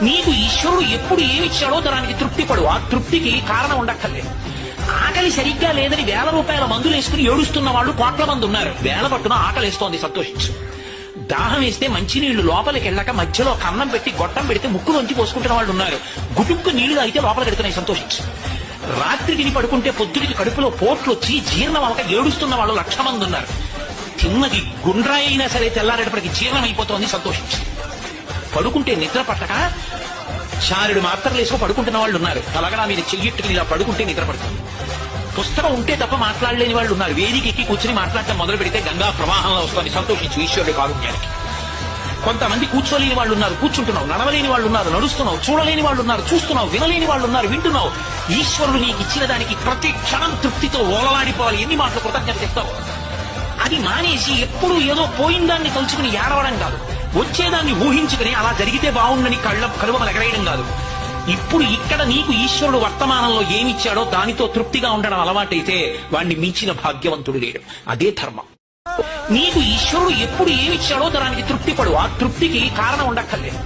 నీకు ఈశ్వరుడు ఎప్పుడు ఏమిచ్చాడో దానికి తృప్తి పడు. ఆ తృప్తికి కారణం ఉండక్కర్లేదు. ఆకలి సరిగ్గా లేదని 1000 రూపాయల మందులు వేసుకుని ఏడుస్తున్న వాళ్ళు కోట్ల మంది ఉన్నారు. వేల పట్టున ఆకలిస్తోంది, సంతోషించు. దాహం వేస్తే మంచినీళ్లు లోపలికి వెళ్ళక మధ్యలో కన్నం పెట్టి గొట్టం పెడితే ముక్కులోంచి పోసుకుంటున్న వాళ్ళు ఉన్నారు. గుటుక్కు నీళ్లు అయితే లోపలికి ఎడుతున్నాయి, సంతోషించు. రాత్రి తిని పడుకుంటే పొద్దుడికి కడుపులో పోట్లు వచ్చి జీర్ణం అవక ఏడుస్తున్న వాళ్ళు 1,00,000 మంది ఉన్నారు. తిన్నది గుండ్రాయి అయినా సరే తెల్లారేటప్పటికి జీర్ణం అయిపోతోంది, సంతోషించు. పడుకుంటే నిద్ర పట్టక చారుడు మాత్రలు వేసుకు పడుకుంటున్న వాళ్ళు ఉన్నారు. తలగడా మీద చెయ్యట్టుకుని ఇలా పడుకుంటే నిద్ర పడుతుంది. పుస్తకం ఉంటే తప్ప మాట్లాడలేని వాళ్ళు ఉన్నారు. వేదిక ఎక్కి కూర్చుని మాట్లాడటం మొదలు పెడితే గంగా ప్రవాహంలో వస్తుంది, సంతోషించు ఈశ్వరుడి కారుణ్యానికి. కొంతమంది కూర్చోలేని వాళ్ళు ఉన్నారు, కూర్చుంటున్నావు. నడవలేని వాళ్ళు ఉన్నారు, నడుస్తున్నావు. చూడలేని వాళ్ళు ఉన్నారు, చూస్తున్నావు. వినలేని వాళ్ళు ఉన్నారు, వింటున్నావు. ఈశ్వరుడు నీకు ఇచ్చిన దానికి ప్రతి క్షణం తృప్తితో ఓలలాడిపోవాలి. ఎన్ని మాటలు కృతజ్ఞత చెప్తావు. అది మానేసి ఎప్పుడు ఏదో పోయిందాన్ని తలుచుకుని ఏడవడం కాదు, వచ్చేదాన్ని ఊహించుకుని అలా జరిగితే బాగుండని కలువమలు ఎగరేయడం కాదు. ఇప్పుడు ఇక్కడ నీకు ఈశ్వరుడు వర్తమానంలో ఏమిచ్చాడో దానితో తృప్తిగా ఉండడం అలవాటైతే వాణ్ణి మించిన భాగ్యవంతుడు లేడు. అదే ధర్మం. నీకు ఈశ్వరుడు ఎప్పుడు ఏమిచ్చాడో దానికి తృప్తి పడు. ఆ తృప్తికి కారణం ఉండక్కర్లేదు.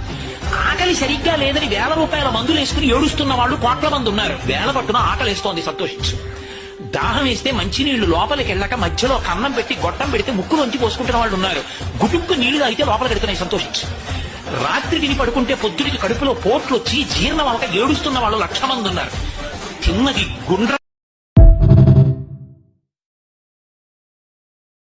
ఆకలి సరిగ్గా లేదని 1000 రూపాయల మందులు వేసుకుని ఏడుస్తున్న వాళ్ళు కోట్ల మంది ఉన్నారు. 1000 పట్టున ఆకలిస్తోంది, సంతోషించు. దాహం వేస్తే మంచినీళ్లు లోపలికి వెళ్ళక మధ్యలో కన్నం పెట్టి గొట్టం పెడితే ముక్కులోంచి పోసుకుంటున్న వాళ్ళు ఉన్నారు. గుటుక్కు నీళ్లు అయితే లోపలికి ఎడుతున్నాయి, సంతోషించు. రాత్రి తిని పడుకుంటే పొద్దుడికి కడుపులో పోట్లు వచ్చి జీర్ణం అవక ఏడుస్తున్న వాళ్ళు 1,00,000 మంది ఉన్నారు. తిన్నది గుండ్ర